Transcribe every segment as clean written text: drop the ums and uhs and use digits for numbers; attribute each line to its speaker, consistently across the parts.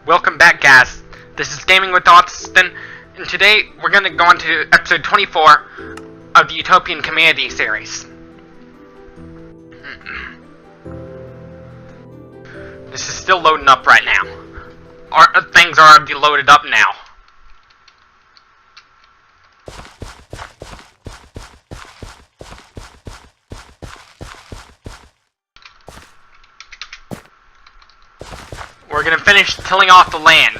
Speaker 1: Welcome back, guys. This is Gaming with Austin, and today we're going to go on to episode 24 of the Utopian Community series. This is still loading up right now. Our things are already loaded up now. We're gonna finish tilling off the land.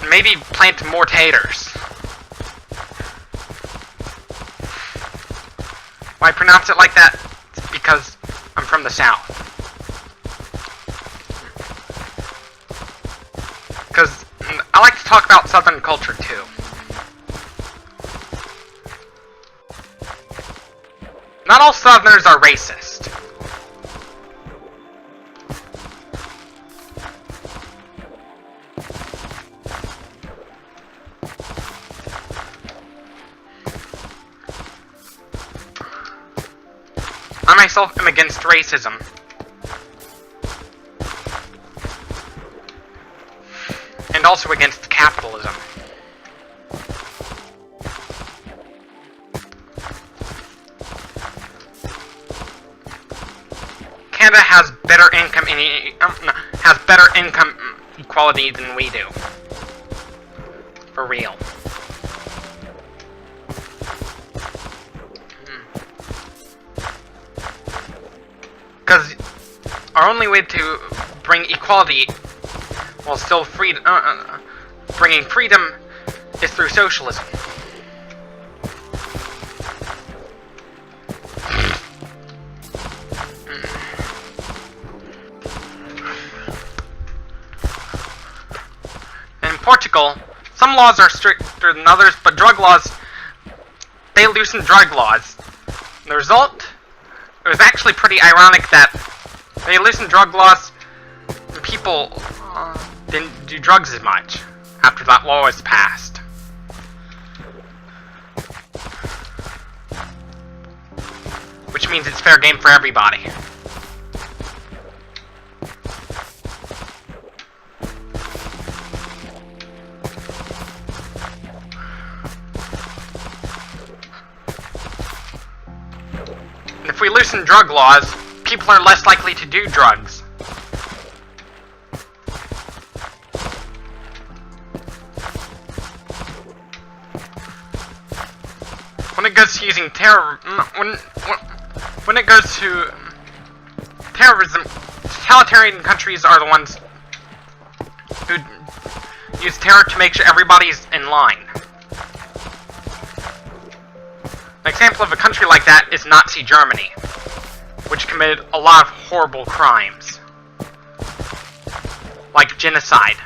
Speaker 1: Maybe plant more taters. Why I pronounce it like that? It's because I'm from the South. Because I like to talk about Southern culture too. Not all Southerners are racist. I myself am against racism. And also against capitalism. Canada has better income equality than we do. For real. Because our only way to bring equality while still bringing freedom is through socialism. In Portugal, some laws are stricter than others, but drug laws, they loosen drug laws. The result? It was actually pretty ironic that they loosened drug laws and people didn't do drugs as much after that law was passed. Which means it's fair game for everybody. If we loosen drug laws, people are less likely to do drugs. When it goes to using when it goes to terrorism, totalitarian countries are the ones who use terror to make sure everybody's in line. An example of a country like that is Nazi Germany, which committed a lot of horrible crimes, like genocide.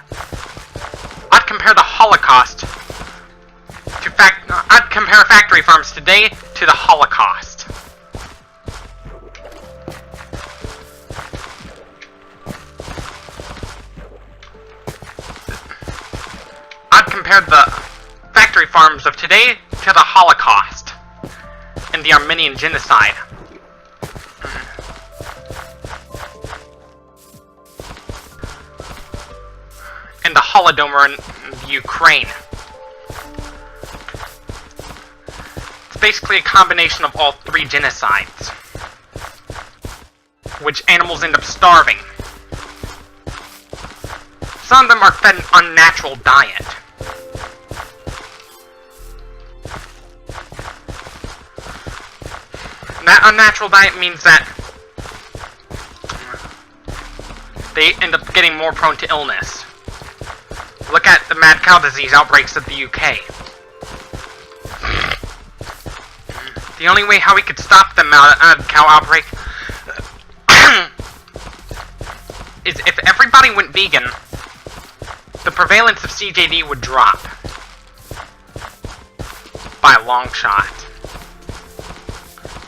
Speaker 1: I'd compare the Holocaust to I'd compare factory farms today to the Holocaust. I'd compare the factory farms of today to the Holocaust and the Armenian genocide. And the Holodomor in Ukraine. It's basically a combination of all three genocides, which animals end up starving. Some of them are fed an unnatural diet. That unnatural diet means that they end up getting more prone to illness. Look at the mad cow disease outbreaks of the UK. The only way how we could stop the mad cow outbreak is if everybody went vegan, the prevalence of CJD would drop by a long shot.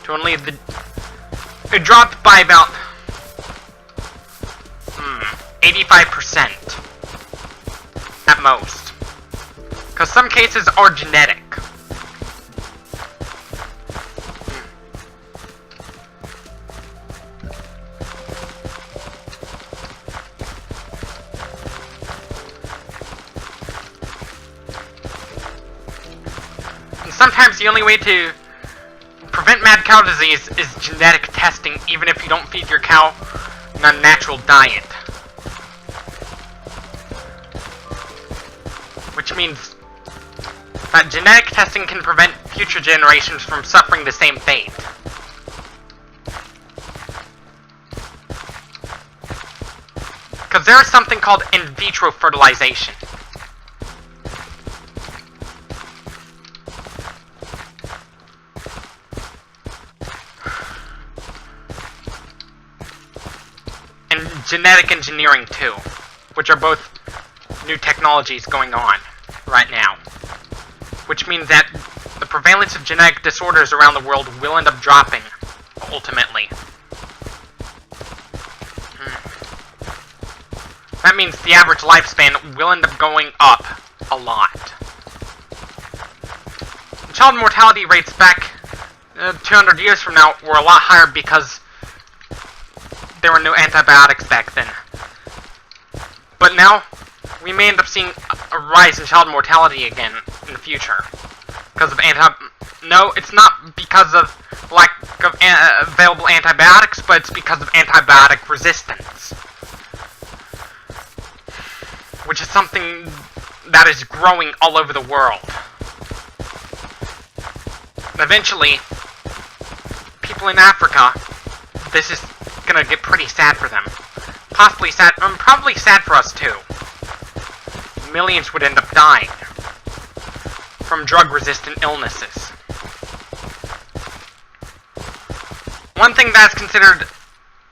Speaker 1: It dropped by about 85% at most, because some cases are genetic. sometimes the only way to prevent mad cow disease is genetic testing, even if you don't feed your cow an unnatural diet. Which means that genetic testing can prevent future generations from suffering the same fate. Because there is something called in vitro fertilization. And genetic engineering too, which are both new technologies going on right now. Which means that the prevalence of genetic disorders around the world will end up dropping, ultimately. That means the average lifespan will end up going up a lot. Child mortality rates back 200 years from now were a lot higher because there were no antibiotics back then. But now, we may end up seeing a rise in child mortality again in the future. Because of No, it's not because of lack of available antibiotics, but it's because of antibiotic resistance. Which is something that is growing all over the world. Eventually, people in Africa, this is gonna get pretty sad for them. Possibly sad, probably sad for us too. Millions would end up dying from drug-resistant illnesses. One thing that's considered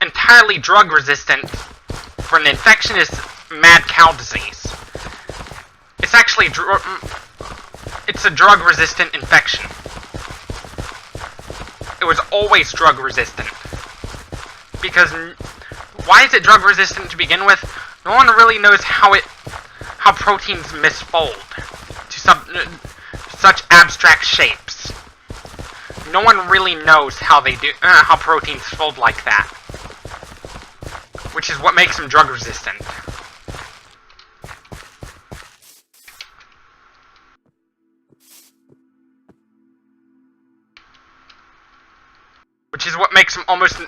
Speaker 1: entirely drug-resistant for an infection is mad cow disease. It's actually it's a drug-resistant infection. It was always drug-resistant. Because why is it drug-resistant to begin with? No one really knows how proteins misfold to such abstract shapes. No one really knows how they do how proteins fold like that, which is what makes them drug-resistent. Which is what makes them almost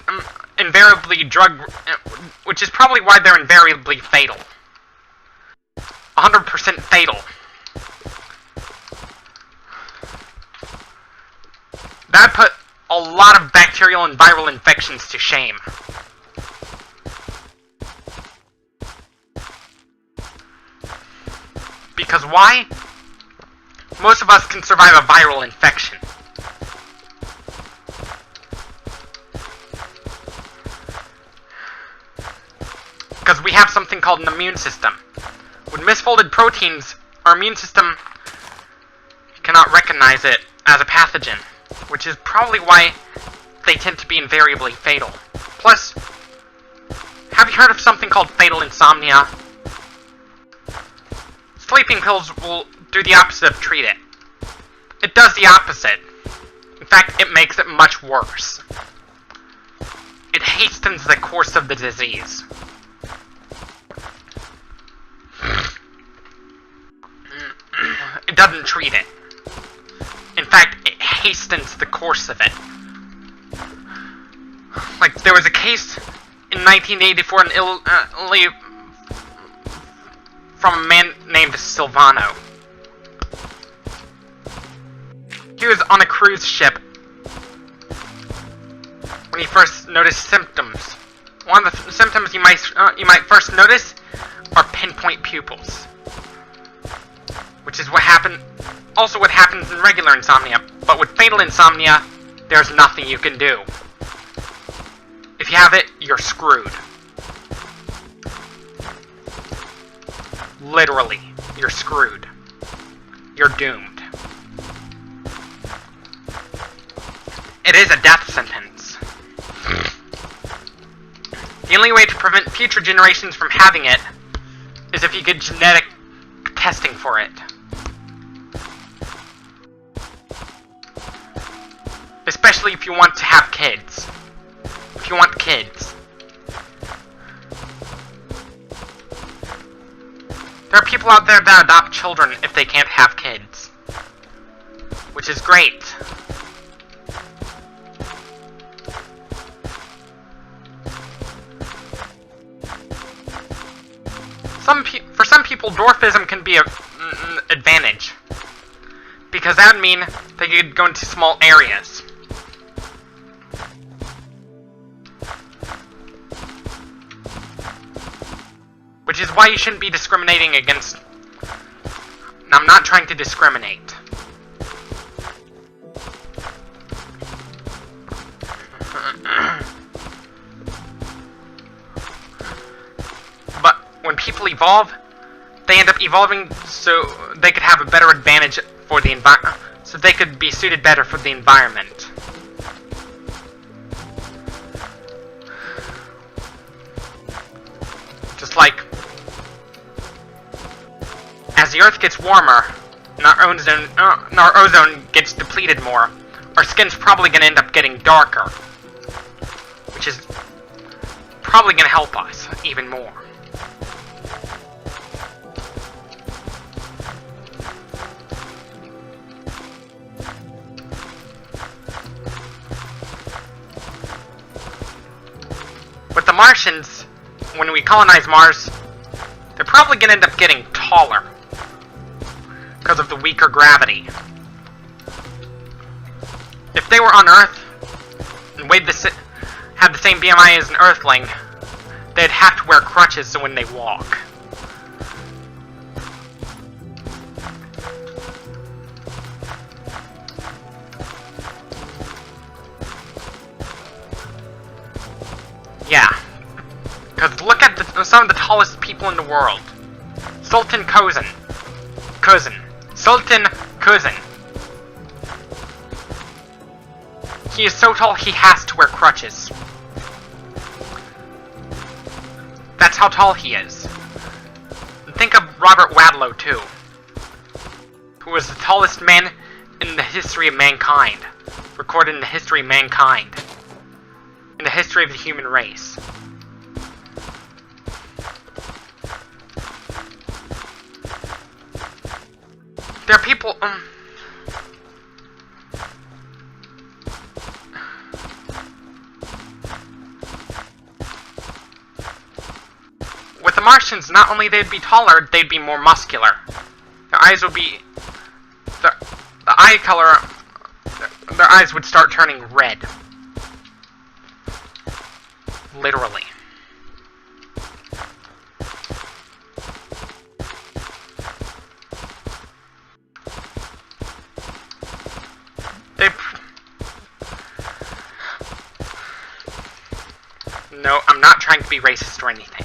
Speaker 1: invariably which is probably why they're invariably fatal. 100% fatal. That put a lot of bacterial and viral infections to shame. Because why? Most of us can survive a viral infection. Because we have something called an immune system. With misfolded proteins, our immune system cannot recognize it as a pathogen, which is probably why they tend to be invariably fatal. Plus, have you heard of something called fatal insomnia? Sleeping pills will do the opposite of treat it. It does the opposite. In fact, it makes it much worse. It hastens the course of the disease. It doesn't treat it. In fact, it hastens the course of it. Like, there was a case in 1984 in Italy from a man named Silvano. He was on a cruise ship when he first noticed symptoms. One of the symptoms you might first notice are pinpoint pupils. Which is what happens in regular insomnia. But with fatal insomnia, there's nothing you can do. If you have it, you're screwed. Literally, you're screwed. You're doomed. It is a death sentence. The only way to prevent future generations from having it is if you get genetic testing for it. Especially if you want to have kids. If you want kids. There are people out there that adopt children if they can't have kids. which is great. For some people, dwarfism can be an advantage, because that would mean they could go into small areas. Which is why you shouldn't be discriminating against... Now, I'm not trying to discriminate. But when people evolve, they end up evolving so they could have a better advantage for the environment, so they could be suited better for the environment. Just like, as the Earth gets warmer, and our ozone gets depleted more, our skin's probably going to end up getting darker, which is probably going to help us even more. With the Martians, when we colonize Mars, they're probably going to end up getting taller because of the weaker gravity. If they were on Earth and had the same BMI as an Earthling, they'd have to wear crutches when they walk. Yeah, because look at some of the tallest people in the world. Sultan Kozan. He is so tall he has to wear crutches. That's how tall he is. And think of Robert Wadlow too, who was the tallest man in the history of mankind, recorded in the history of mankind. In the history of the human race. There are people, with the Martians, not only they'd be taller, they'd be more muscular. Their eyes would be, the eye color, their eyes would start turning red. Literally. No, I'm not trying to be racist or anything.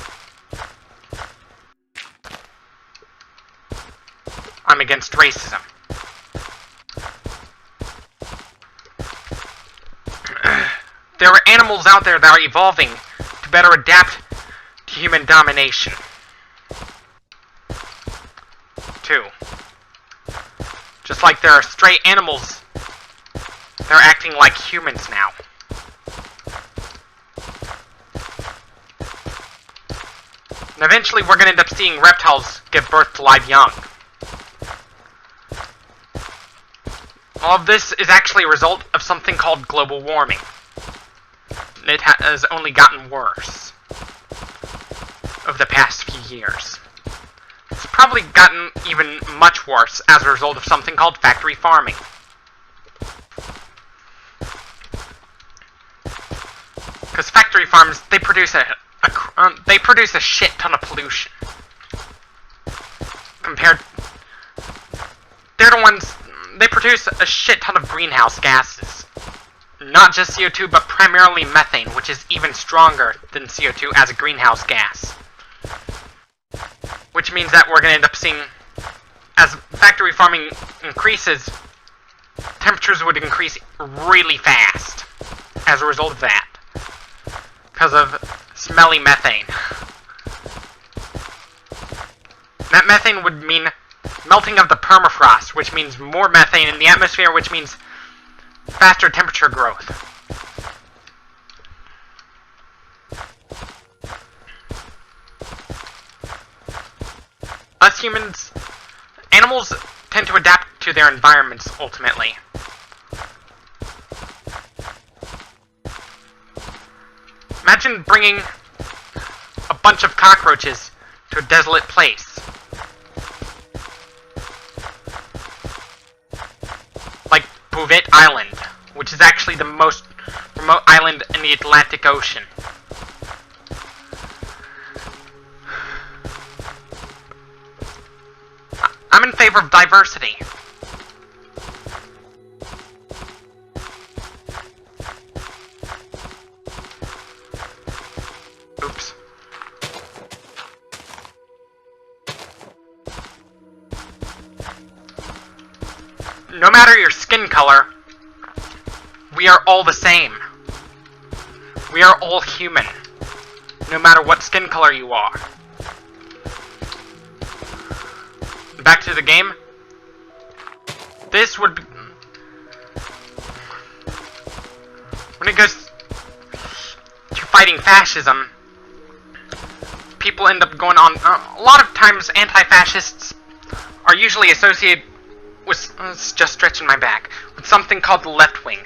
Speaker 1: I'm against racism. There are animals out there that are evolving to better adapt to human domination. Too. Just like there are stray animals that are acting like humans now. And eventually we're going to end up seeing reptiles give birth to live young. All of this is actually a result of something called global warming. It has only gotten worse over the past few years. It's probably gotten even much worse as a result of something called factory farming. Because factory farms, they produce a shit ton of pollution. They're the ones, they produce a shit ton of greenhouse gases. Not just CO2, but primarily methane, which is even stronger than CO2 as a greenhouse gas. Which means that we're going to end up seeing, as factory farming increases, temperatures would increase really fast as a result of that. Because of smelly methane. That methane would mean melting of the permafrost, which means more methane in the atmosphere, which means faster temperature growth. Us humans, animals tend to adapt to their environments ultimately. Imagine bringing a bunch of cockroaches to a desolate place. Like Bouvet Island, which is actually the most remote island in the Atlantic Ocean. I'm in favor of diversity. Oops. No matter your skin color, we are all the same. We are all human, no matter what skin color you are. Back to the game. This would be... When it goes to fighting fascism, people end up going on... a lot of times, anti-fascists are usually associated with... just stretching my back. With something called the left wing.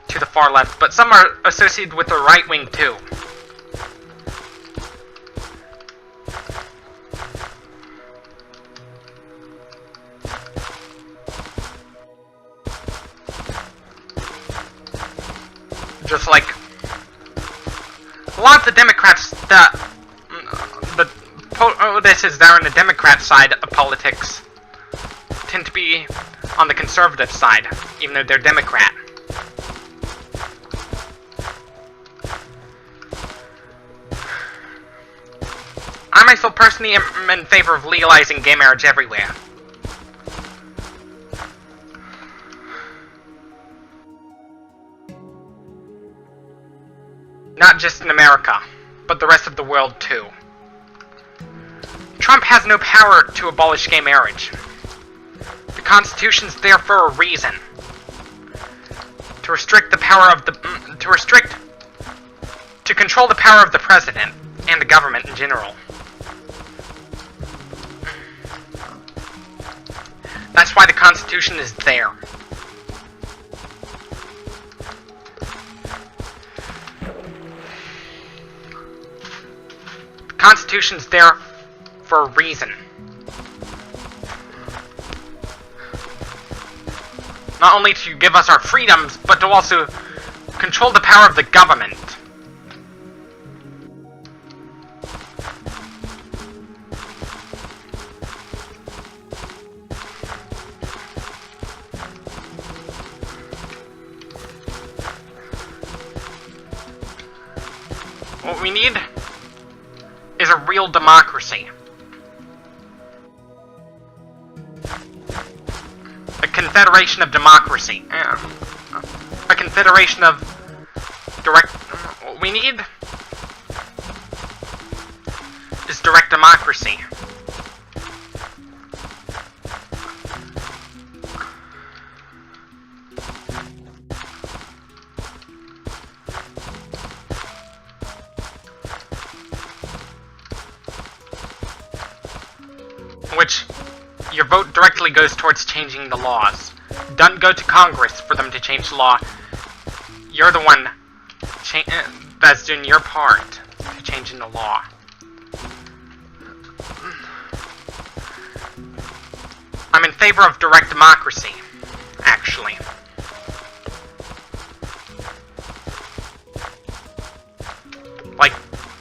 Speaker 1: To the far left. But some are associated with the right wing, too. Just like a lot of the Democrats that they're on the Democrat side of politics tend to be on the conservative side, even though they're Democrat. I myself personally am in favor of legalizing gay marriage everywhere. Not just in America, but the rest of the world too. Trump has no power to abolish gay marriage. The Constitution's there for a reason. To restrict the power of the... to control the power of the president, and the government in general. That's why the Constitution is there. The Constitution's there for a reason. Not only to give us our freedoms, but to also control the power of the government. What we need is a real democracy. A confederation of democracy. A confederation of direct... What we need is direct democracy. Which your vote directly goes towards changing the laws. Don't go to Congress for them to change the law. You're the one that's doing your part to changing the law. I'm in favor of direct democracy, actually. Like,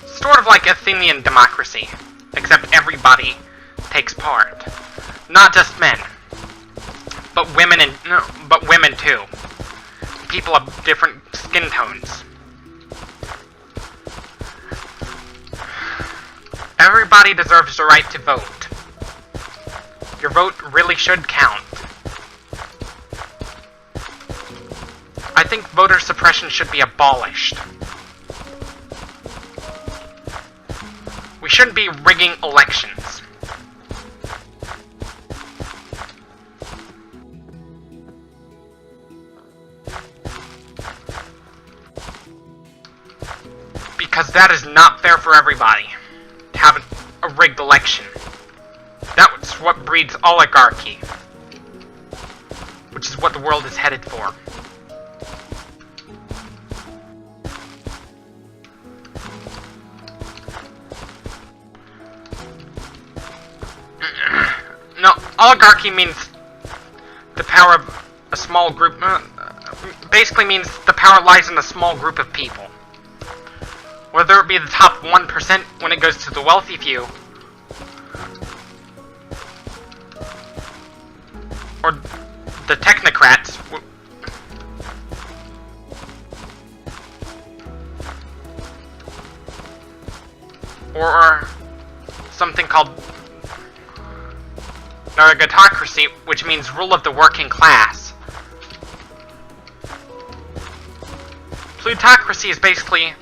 Speaker 1: sort of like Athenian democracy, except everybody takes part. Not just men, but women too. People of different skin tones. Everybody deserves the right to vote. Your vote really should count. I think voter suppression should be abolished. We shouldn't be rigging elections. Because that is not fair for everybody, to have a rigged election. That's what breeds oligarchy, which is what the world is headed for. oligarchy means the power of a small group. Basically means the power lies in a small group of people. Whether it be the top 1% when it goes to the wealthy few, or the technocrats, or something called nargotocracy, which means rule of the working class. Plutocracy is basically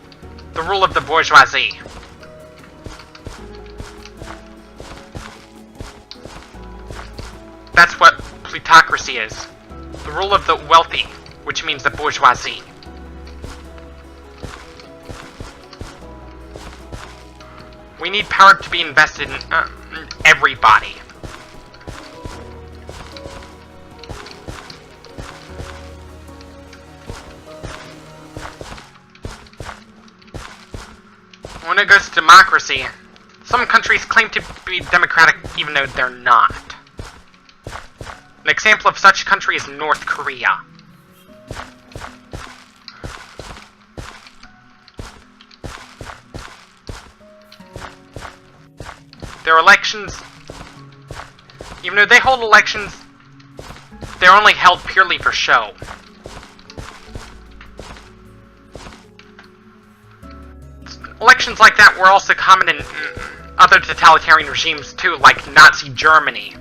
Speaker 1: the rule of the bourgeoisie. That's what plutocracy is. The rule of the wealthy, which means the bourgeoisie. We need power to be invested in everybody. When it goes to democracy, some countries claim to be democratic even though they're not. An example of such country is North Korea. Their elections, even though they hold elections, they're only held purely for show. Elections like that were also common in other totalitarian regimes too, like Nazi Germany.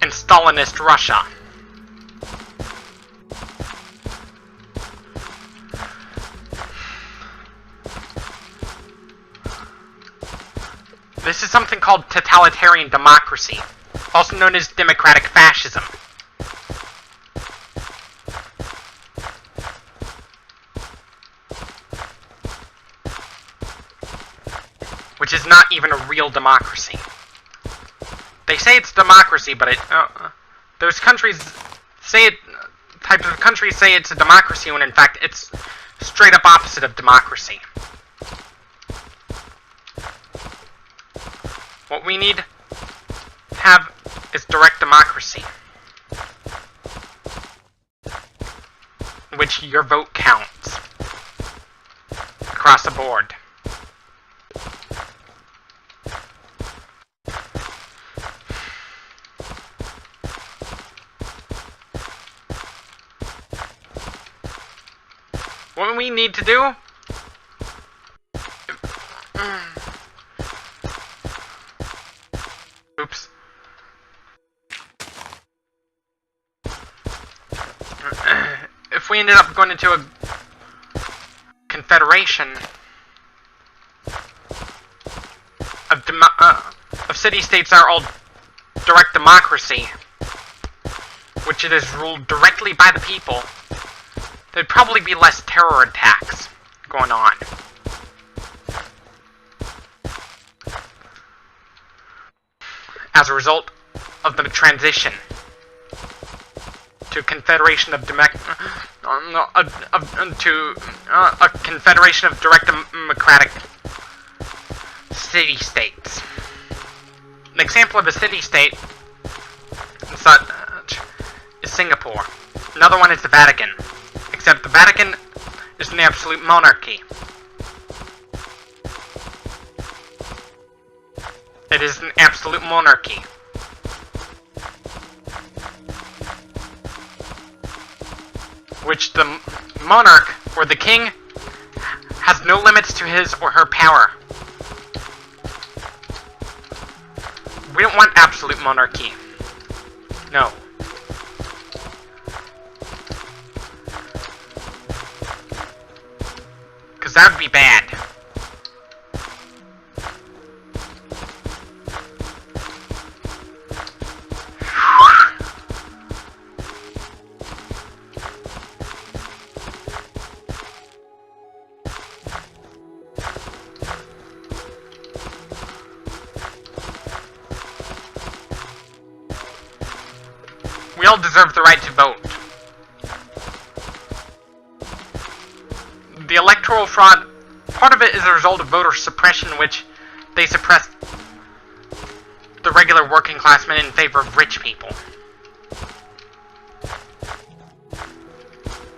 Speaker 1: And Stalinist Russia. This is something called Totalitarian Democracy, also known as Democratic Fascism. Which is not even a real democracy. They say it's democracy, but those countries say it. Types of countries say it's a democracy when in fact it's straight up opposite of democracy. What we need to have is direct democracy, in which your vote counts across the board. What we need to do if we ended up going into a confederation of city-states that are all direct democracy, which it is ruled directly by the people, there'd probably be less terror attacks going on. As a result of the transition to a confederation of a confederation of direct democratic city-states. An example of a city-state is Singapore. Another one is the Vatican. Except the Vatican is an absolute monarchy. It is an absolute monarchy. Which the monarch, or the king, has no limits to his or her power. We don't want absolute monarchy. No. Because that would be bad. We all deserve the right to vote. electoral fraud, part of it is a result of voter suppression, which they suppressed the regular working class men in favor of rich people.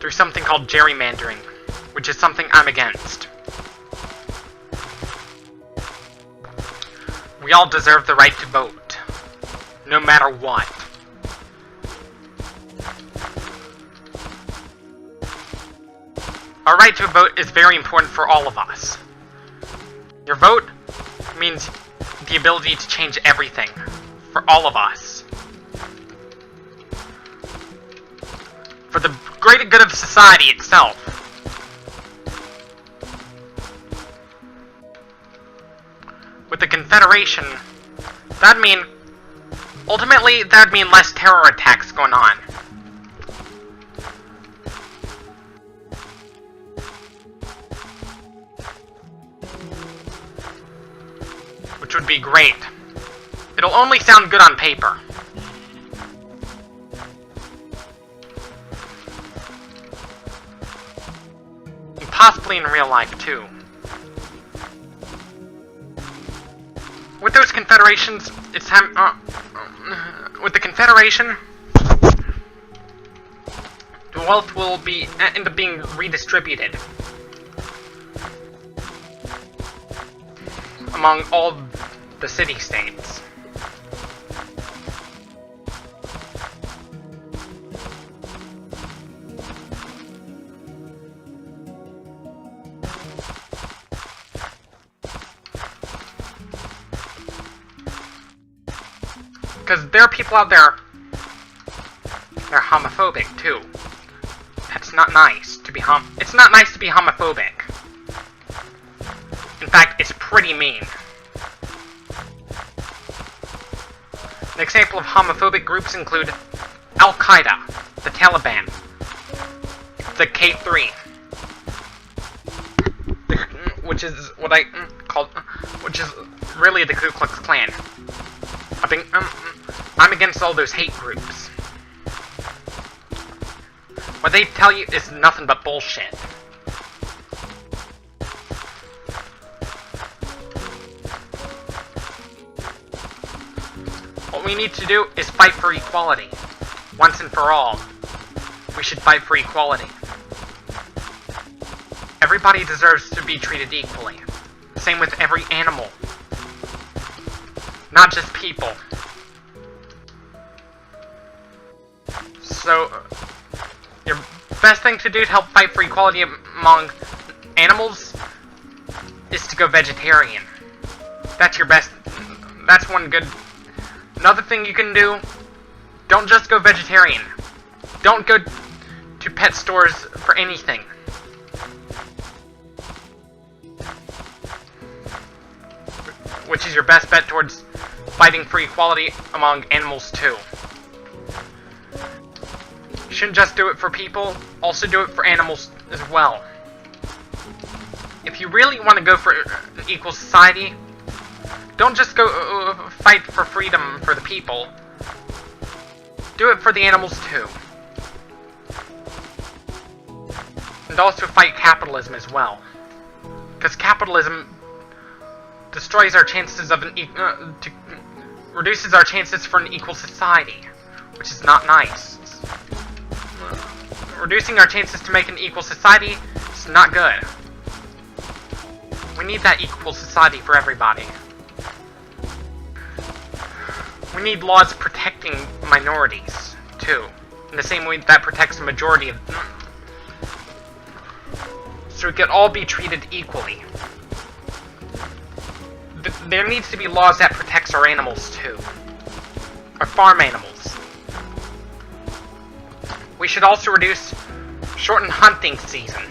Speaker 1: Through something called gerrymandering, which is something I'm against. We all deserve the right to vote, no matter what. Our right to vote is very important for all of us. Your vote means the ability to change everything, for all of us. For the greater good of society itself. With the Confederation, ultimately, that'd mean less terror attacks going on. Which would be great. It'll only sound good on paper. And possibly in real life, too. With those confederations, it's time, with the Confederation, the wealth will end up being redistributed among all the city-states. Because there are people out there, they're homophobic too. That's not nice to be it's not nice to be homophobic. In fact, it's pretty mean. An example of homophobic groups include Al-Qaeda, the Taliban, the K3, which is what I call, which is really the Ku Klux Klan. I'm against all those hate groups. What they tell you is nothing but bullshit. What we need to do is fight for equality. Once and for all. We should fight for equality. Everybody deserves to be treated equally. Same with every animal. Not just people. So, your best thing to do to help fight for equality among animals is to go vegetarian. That's your best. That's one good. Another thing you can do, don't just go vegetarian. Don't go to pet stores for anything. Which is your best bet towards fighting for equality among animals too. You shouldn't just do it for people, also do it for animals as well. If you really want to go for an equal society, don't just go fight for freedom for the people. Do it for the animals too. And also fight capitalism as well. Because capitalism destroys our chances of reduces our chances for an equal society, which is not nice. Reducing our chances to make an equal society is not good. We need that equal society for everybody. We need laws protecting minorities, too, in the same way that protects the majority of them. So we could all be treated equally. There needs to be laws that protects our animals, too. Our farm animals. We should also shorten hunting season.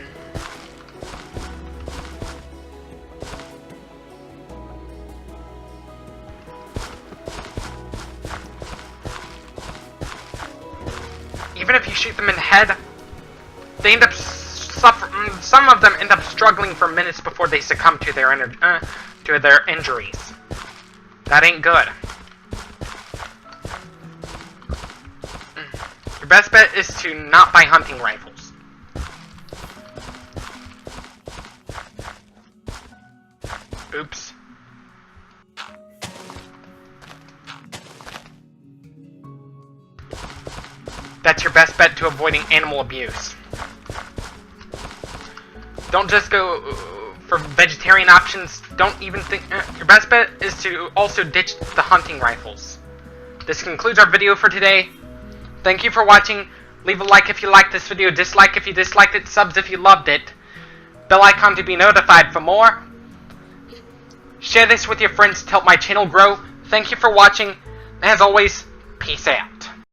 Speaker 1: Even if you shoot them in the head, they end up some of them end up struggling for minutes before they succumb to their injuries. That ain't good. Your best bet is to not buy hunting rifles. Oops. That's your best bet to avoiding animal abuse. Don't just go for vegetarian options. Don't even think... your best bet is to also ditch the hunting rifles. This concludes our video for today. Thank you for watching. Leave a like if you liked this video, dislike if you disliked it, subs if you loved it. Bell icon to be notified for more. Share this with your friends to help my channel grow. Thank you for watching. As always, peace out.